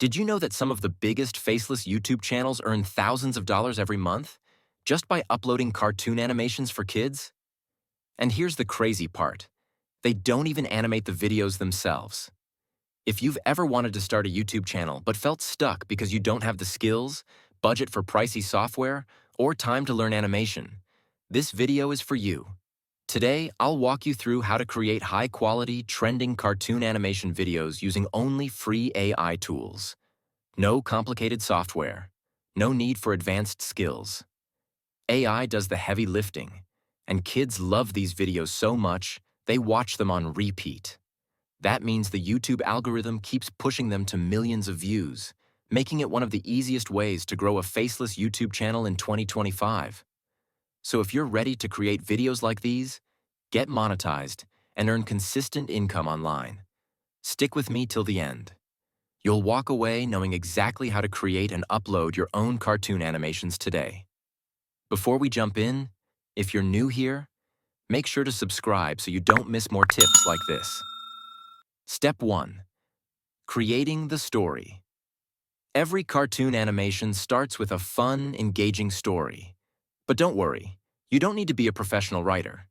Did you know that some of the biggest faceless YouTube channels earn thousands of dollars every month just by uploading cartoon animations for kids? And here's the crazy part. They don't even animate the videos themselves. If you've ever wanted to start a YouTube channel but felt stuck because you don't have the skills, budget for pricey software, or time to learn animation, this video is for you. Today, I'll walk you through how to create high-quality, trending cartoon animation videos using only free AI tools. No complicated software. No need for advanced skills. AI does the heavy lifting, and kids love these videos so much, they watch them on repeat. That means the YouTube algorithm keeps pushing them to millions of views, making it one of the easiest ways to grow a faceless YouTube channel in 2025. So if you're ready to create videos like these, get monetized, and earn consistent income online, stick with me till the end. You'll walk away knowing exactly how to create and upload your own cartoon animations today. Before we jump in, if you're new here, make sure to subscribe so you don't miss more tips like this. Step 1. Creating the story. Every cartoon animation starts with a fun, engaging story. But don't worry, you don't need to be a professional writer.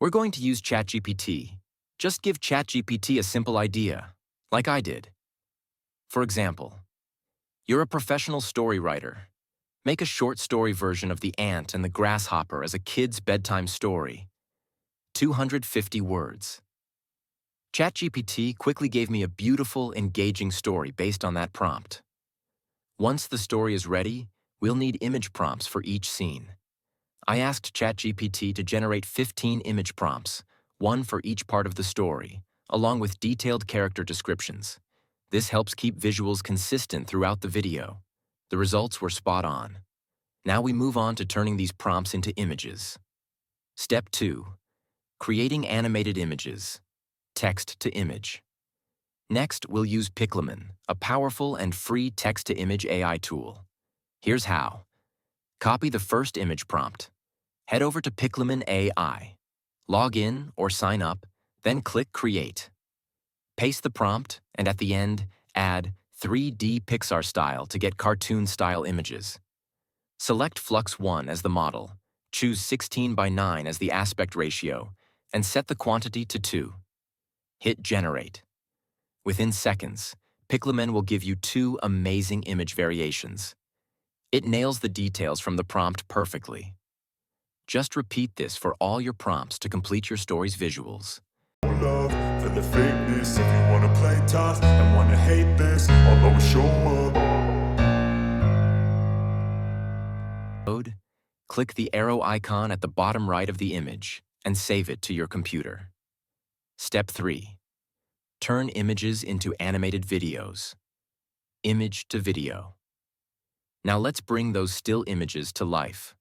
We're going to use ChatGPT. Just give ChatGPT a simple idea, like I did. For example, you're a professional story writer. Make a short story version of The Ant and the Grasshopper as a kid's bedtime story. 250 words. ChatGPT quickly gave me a beautiful, engaging story based on that prompt. Once the story is ready, we'll need image prompts for each scene. I asked ChatGPT to generate 15 image prompts, one for each part of the story, along with detailed character descriptions. This helps keep visuals consistent throughout the video. The results were spot on. Now we move on to turning these prompts into images. Step 2. Creating animated images. Text to image. Next, we'll use piclumen, a powerful and free text-to-image AI tool. Here's how. Copy the first image prompt. Head over to Piclumen AI. Log in or sign up, then click Create. Paste the prompt, and at the end, add 3D Pixar style to get cartoon-style images. Select Flux 1 as the model, choose 16:9 as the aspect ratio, and set the quantity to 2. Hit Generate. Within seconds, Piclumen will give you 2 amazing image variations. It nails the details from the prompt perfectly. Just repeat this for all your prompts to complete your story's visuals. Love for the fakeness. If you wanna play tough and wanna hate this, I'll always show up. Click the arrow icon at the bottom right of the image and save it to your computer. Step 3. Turn images into animated videos. Image to video. Now let's bring those still images to life.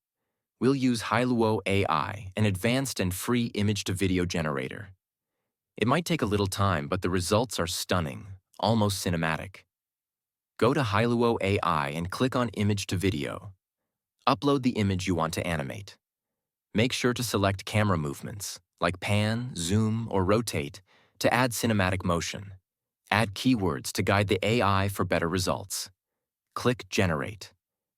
We'll use Hailuo AI, an advanced and free image-to-video generator. It might take a little time, but the results are stunning, almost cinematic. Go to Hailuo AI and click on Image to Video. Upload the image you want to animate. Make sure to select camera movements, like pan, zoom, or rotate, to add cinematic motion. Add keywords to guide the AI for better results. Click Generate.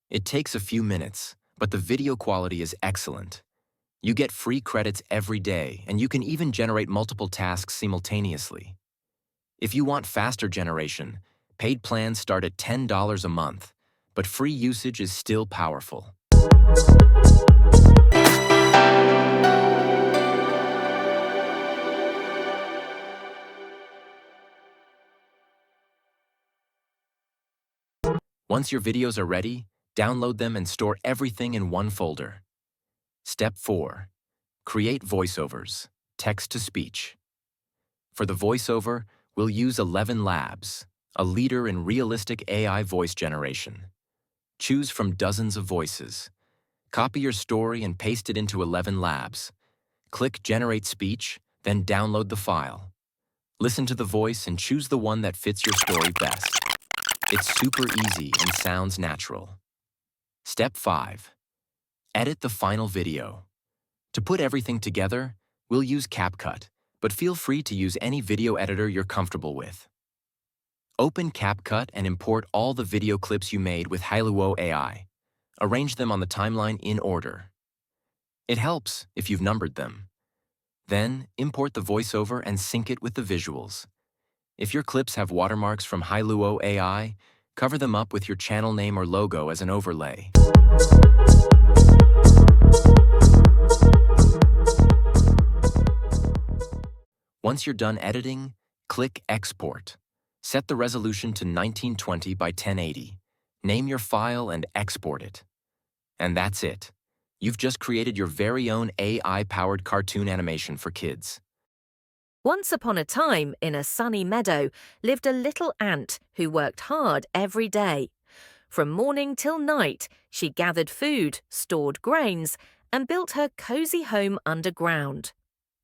It takes a few minutes, but the video quality is excellent. You get free credits every day, and you can even generate multiple tasks simultaneously. If you want faster generation, paid plans start at $10 a month, but free usage is still powerful. Once your videos are ready, download them and store everything in one folder. Step 4. Create voiceovers, text-to-speech. For the voiceover, we'll use 11 Labs, a leader in realistic AI voice generation. Choose from dozens of voices. Copy your story and paste it into 11 Labs. Click Generate Speech, then download the file. Listen to the voice and choose the one that fits your story best. It's super easy and sounds natural. Step 5. Edit the final video. To put everything together, we'll use CapCut, but feel free to use any video editor you're comfortable with. Open CapCut and import all the video clips you made with Hailuo AI. Arrange them on the timeline in order. It helps if you've numbered them. Then, import the voiceover and sync it with the visuals. If your clips have watermarks from Hailuo AI, cover them up with your channel name or logo as an overlay. Once you're done editing, click Export. Set the resolution to 1920 by 1080. Name your file and export it. And that's it. You've just created your very own AI-powered cartoon animation for kids. Once upon a time, in a sunny meadow, lived a little ant who worked hard every day. From morning till night, she gathered food, stored grains, and built her cozy home underground.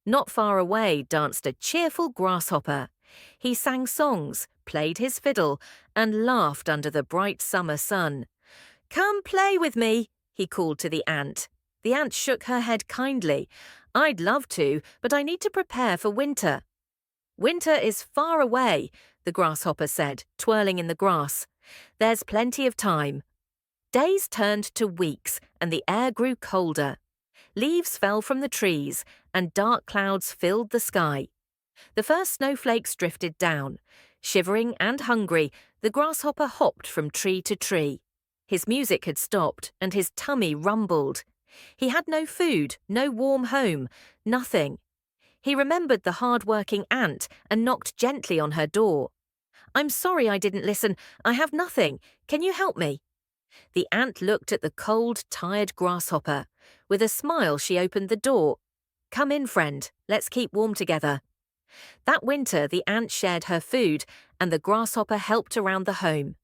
Not far away danced a cheerful grasshopper. He sang songs, played his fiddle, and laughed under the bright summer sun. "Come play with me," he called to the ant. The ant shook her head kindly. "I'd love to, but I need to prepare for winter." "Winter is far away," the grasshopper said, twirling in the grass. "There's plenty of time." Days turned to weeks, and the air grew colder. Leaves fell from the trees, and dark clouds filled the sky. The first snowflakes drifted down. Shivering and hungry, the grasshopper hopped from tree to tree. His music had stopped, and his tummy rumbled. He had no food, no warm home, nothing. He remembered the hard-working ant and knocked gently on her door. "I'm sorry I didn't listen. I have nothing. Can you help me?" The ant looked at the cold, tired grasshopper. With a smile, she opened the door. "Come in, friend. Let's keep warm together." That winter, the ant shared her food, and the grasshopper helped around the home.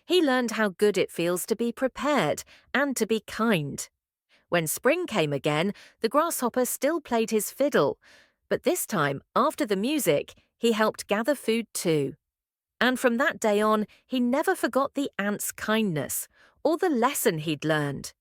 He learned how good it feels to be prepared and to be kind. When spring came again, the grasshopper still played his fiddle, but this time, after the music, he helped gather food too. And from that day on, he never forgot the ant's kindness or the lesson he'd learned.